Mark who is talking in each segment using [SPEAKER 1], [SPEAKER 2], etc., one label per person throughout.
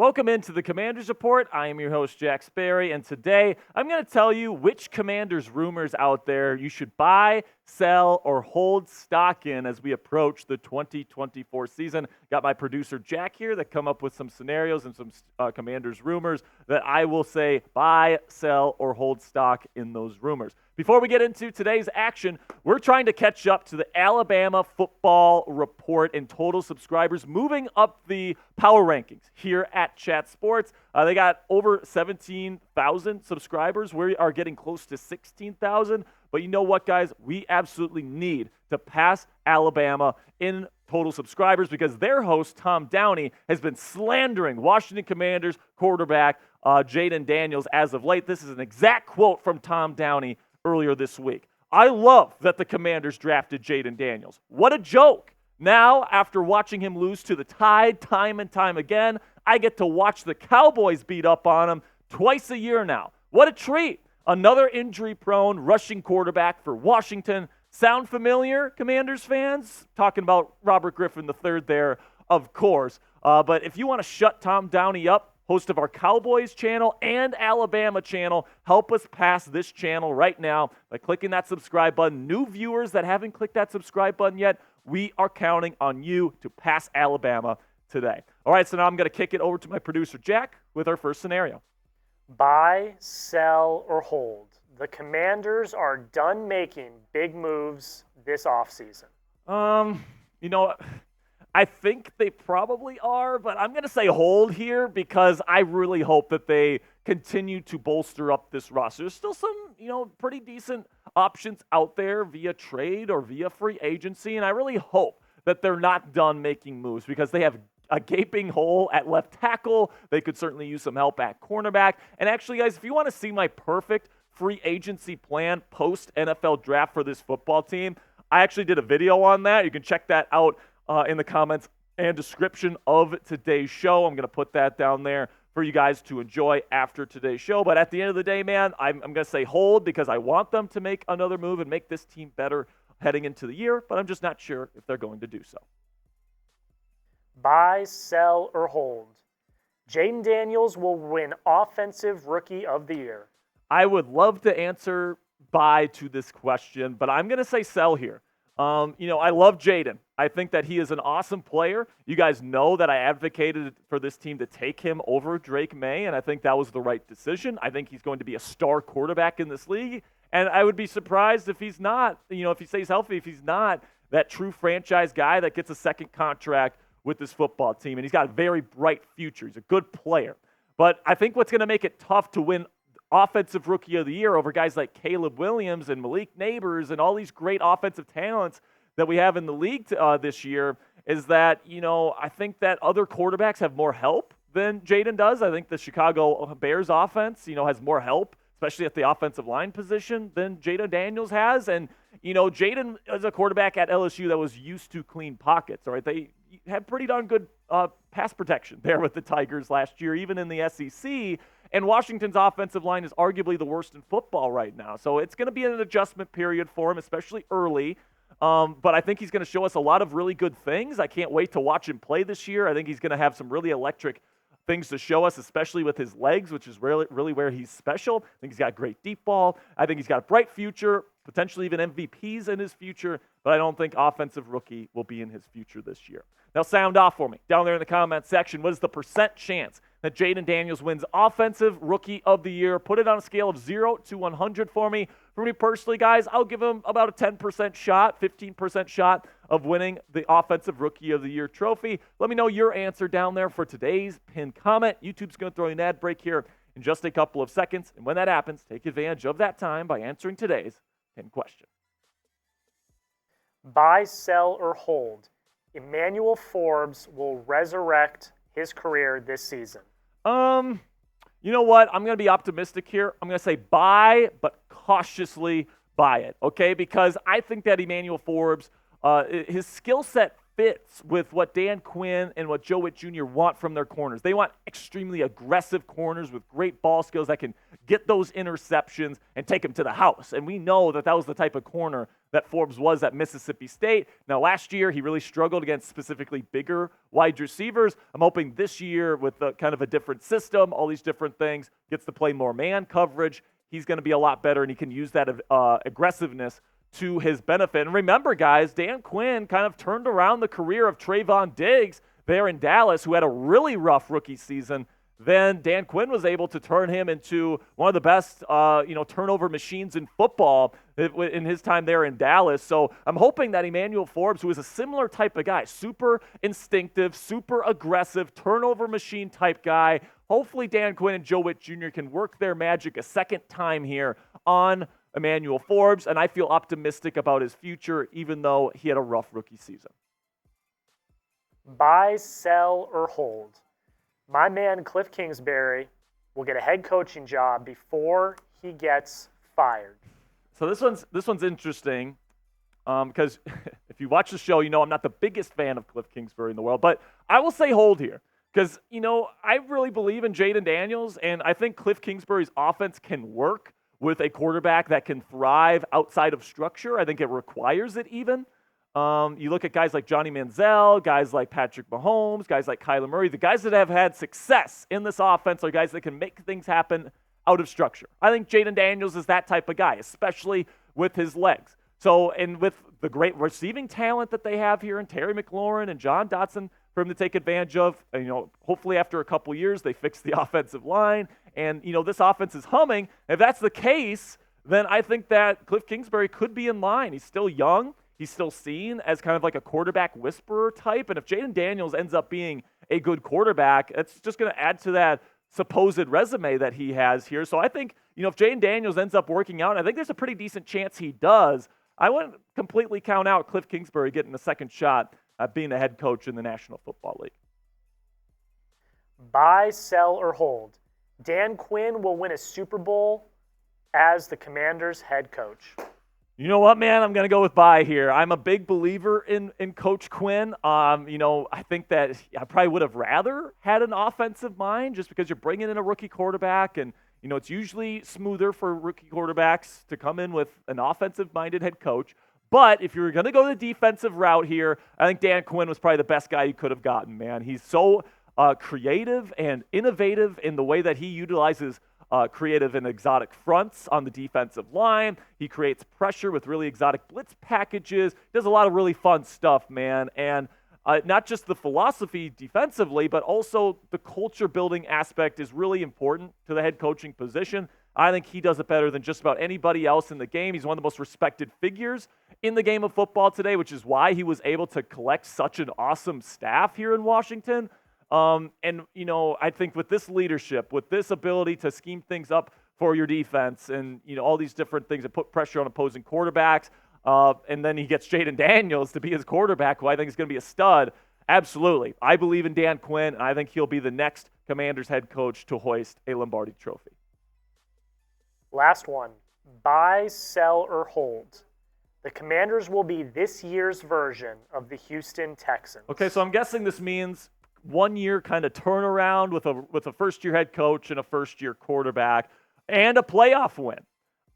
[SPEAKER 1] Welcome into the Commanders Report. I am your host, Jack Sperry, and today I'm going to tell you which Commanders rumors out there you should buy, sell, or hold stock in as we approach the 2024 season. Got my producer, Jack, here that come up with some scenarios and some Commanders rumors that I will say buy, sell, or hold stock in those rumors. Before we get into today's action, we're trying to catch up to the Alabama Football Report and total subscribers, moving up the power rankings here at Chat Sports. They got over 17,000 subscribers. We are getting close to 16,000. But you know what, guys? We absolutely need to pass Alabama in total subscribers because their host, Tom Downey, has been slandering Washington Commanders quarterback Jayden Daniels as of late. This is an exact quote from Tom Downey earlier this week. I love that the Commanders drafted Jayden Daniels. What a joke. Now, after watching him lose to the Tide time and time again, I get to watch the Cowboys beat up on him twice a year now. What a treat. Another injury-prone rushing quarterback for Washington. Sound familiar, Commanders fans? Talking about Robert Griffin III there, of course. But if you want to shut Tom Downey up, host of our Cowboys channel and Alabama channel, help us pass this channel right now by clicking that subscribe button. New viewers that haven't clicked that subscribe button yet, we are counting on you to pass Alabama today. All right, so now I'm going to kick it over to my producer, Jack, with our first scenario.
[SPEAKER 2] Buy, sell, or hold. The Commanders are done making big moves this offseason.
[SPEAKER 1] I think they probably are, but I'm going to say hold here because I really hope that they continue to bolster up this roster. There's still some, pretty decent options out there via trade or via free agency, and I really hope that they're not done making moves because they have a gaping hole at left tackle. They could certainly use some help at cornerback. And actually, guys, if you want to see my perfect free agency plan post-NFL draft for this football team, I actually did a video on that. You can check that out in the comments and description of today's show. I'm going to put that down there for you guys to enjoy after today's show. But at the end of the day, man, I'm going to say hold because I want them to make another move and make this team better heading into the year, but I'm just not sure if they're going to do so.
[SPEAKER 2] Buy, sell, or hold. Jayden Daniels will win Offensive Rookie of the Year.
[SPEAKER 1] I would love to answer buy to this question, but I'm going to say sell here. I love Jayden. I think that he is an awesome player. You guys know that I advocated for this team to take him over Drake May, and I think that was the right decision. I think he's going to be a star quarterback in this league, and I would be surprised if he's not, if he stays healthy, if he's not that true franchise guy that gets a second contract with this football team, and he's got a very bright future. He's a good player. But I think what's going to make it tough to win Offensive Rookie of the Year over guys like Caleb Williams and Malik Neighbors and all these great offensive talents that we have in the league this year is that, I think that other quarterbacks have more help than Jayden does. I think the Chicago Bears offense, has more help, especially at the offensive line position, than Jayden Daniels has. And, Jayden is a quarterback at LSU that was used to clean pockets, all right? They had pretty darn good pass protection there with the Tigers last year, even in the SEC. And Washington's offensive line is arguably the worst in football right now. So it's going to be an adjustment period for him, especially early. But I think he's going to show us a lot of really good things. I can't wait to watch him play this year. I think he's going to have some really electric things to show us, especially with his legs, which is really where he's special. I think he's got great deep ball. I think he's got a bright future, potentially even MVPs in his future, but I don't think Offensive Rookie will be in his future this year. Now sound off for me down there in the comment section. What is the percent chance that Jayden Daniels wins Offensive Rookie of the Year? Put it on a scale of 0 to 100 for me. For me personally, guys, I'll give him about a 10% shot, 15% shot of winning the Offensive Rookie of the Year trophy. Let me know your answer down there for today's pinned comment. YouTube's going to throw you an ad break here in just a couple of seconds. And when that happens, take advantage of that time by answering today's pinned question.
[SPEAKER 2] Buy, sell, or hold. Emmanuel Forbes will resurrect his career this season.
[SPEAKER 1] You know what? I'm going to be optimistic here. I'm going to say buy, but cautiously buy it, okay? Because I think that Emmanuel Forbes, his skill set fits with what Dan Quinn and what Joe Witt Jr. want from their corners. They want extremely aggressive corners with great ball skills that can get those interceptions and take them to the house. And we know that that was the type of corner that Forbes was at Mississippi State. Now, last year, he really struggled against specifically bigger wide receivers. I'm hoping this year, with kind of a different system, all these different things, gets to play more man coverage. He's going to be a lot better, and he can use that aggressiveness to his benefit. And remember, guys, Dan Quinn kind of turned around the career of Trayvon Diggs there in Dallas, who had a really rough rookie season. Then Dan Quinn was able to turn him into one of the best, turnover machines in football in his time there in Dallas. So I'm hoping that Emmanuel Forbes, who is a similar type of guy, super instinctive, super aggressive, turnover machine type guy, hopefully Dan Quinn and Joe Witt Jr. can work their magic a second time here on Emmanuel Forbes, and I feel optimistic about his future, even though he had a rough rookie season.
[SPEAKER 2] Buy, sell, or hold. My man Cliff Kingsbury will get a head coaching job before he gets fired.
[SPEAKER 1] So this one's interesting because if you watch the show, you know I'm not the biggest fan of Cliff Kingsbury in the world, but I will say hold here because, I really believe in Jayden Daniels, and I think Cliff Kingsbury's offense can work with a quarterback that can thrive outside of structure. I think it requires it even. You look at guys like Johnny Manziel, guys like Patrick Mahomes, guys like Kyler Murray. The guys that have had success in this offense are guys that can make things happen out of structure. I think Jayden Daniels is that type of guy, especially with his legs. So, and with the great receiving talent that they have here in Terry McLaurin and John Dotson for him to take advantage of, hopefully after a couple years they fix the offensive line and, this offense is humming. If that's the case, then I think that Cliff Kingsbury could be in line. He's still young. He's still seen as kind of like a quarterback whisperer type. And if Jayden Daniels ends up being a good quarterback, it's just going to add to that supposed resume that he has here. So I think, if Jayden Daniels ends up working out, I think there's a pretty decent chance he does. I wouldn't completely count out Cliff Kingsbury getting a second shot at being a head coach in the National Football League.
[SPEAKER 2] Buy, sell, or hold. Dan Quinn will win a Super Bowl as the Commanders' head coach.
[SPEAKER 1] You know what, man? I'm going to go with buy here. I'm a big believer in Coach Quinn. I think that I probably would have rather had an offensive mind just because you're bringing in a rookie quarterback and, it's usually smoother for rookie quarterbacks to come in with an offensive-minded head coach. But if you're going to go the defensive route here, I think Dan Quinn was probably the best guy you could have gotten, man. He's so creative and innovative in the way that he utilizes creative and exotic fronts on the defensive line. He creates pressure with really exotic blitz packages. He does a lot of really fun stuff, man. And not just the philosophy defensively, but also the culture building aspect is really important to the head coaching position. I think he does it better than just about anybody else in the game. He's one of the most respected figures in the game of football today, which is why he was able to collect such an awesome staff here in Washington. I think with this leadership, with this ability to scheme things up for your defense and, all these different things that put pressure on opposing quarterbacks, and then he gets Jayden Daniels to be his quarterback, who I think is going to be a stud. Absolutely. I believe in Dan Quinn, and I think he'll be the next Commanders head coach to hoist a Lombardi trophy.
[SPEAKER 2] Last one. Buy, sell, or hold. The Commanders will be this year's version of the Houston Texans.
[SPEAKER 1] Okay, so I'm guessing this means 1 year kind of turnaround with a first-year head coach and a first-year quarterback and a playoff win.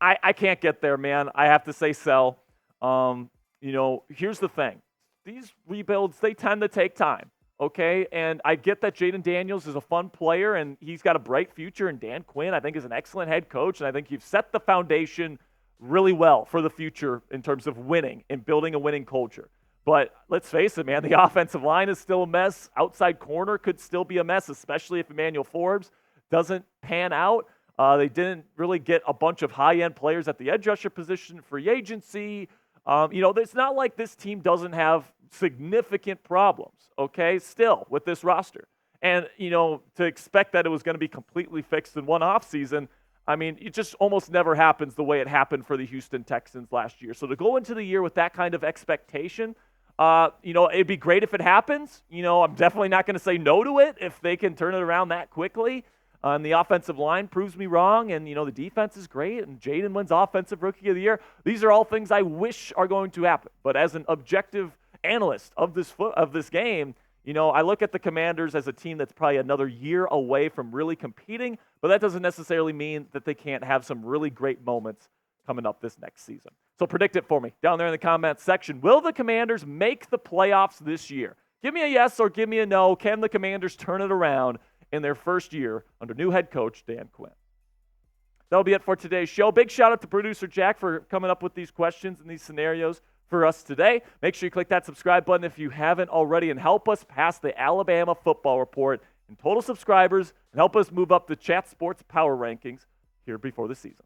[SPEAKER 1] I can't get there, man. I have to say sell. Here's the thing. These rebuilds, they tend to take time, okay? And I get that Jayden Daniels is a fun player and he's got a bright future, and Dan Quinn, I think, is an excellent head coach, and I think you've set the foundation really well for the future in terms of winning and building a winning culture. But let's face it, man, the offensive line is still a mess. Outside corner could still be a mess, especially if Emmanuel Forbes doesn't pan out. They didn't really get a bunch of high-end players at the edge rusher position, free agency. It's not like this team doesn't have significant problems, okay, still with this roster. And, to expect that it was going to be completely fixed in one offseason, it just almost never happens the way it happened for the Houston Texans last year. So to go into the year with that kind of expectation, it'd be great if it happens. I'm definitely not going to say no to it if they can turn it around that quickly. And the offensive line proves me wrong, and, the defense is great, and Jayden wins Offensive Rookie of the Year. These are all things I wish are going to happen. But as an objective analyst of this game, I look at the Commanders as a team that's probably another year away from really competing, but that doesn't necessarily mean that they can't have some really great moments coming up this next season. So predict it for me down there in the comments section. Will the Commanders make the playoffs this year? Give me a yes or give me a no. Can the Commanders turn it around in their first year under new head coach Dan Quinn? That'll be it for today's show. Big shout out to producer Jack for coming up with these questions and these scenarios for us today. Make sure you click that subscribe button if you haven't already and help us pass the Alabama Football Report in total subscribers and help us move up the Chat Sports Power Rankings here before the season.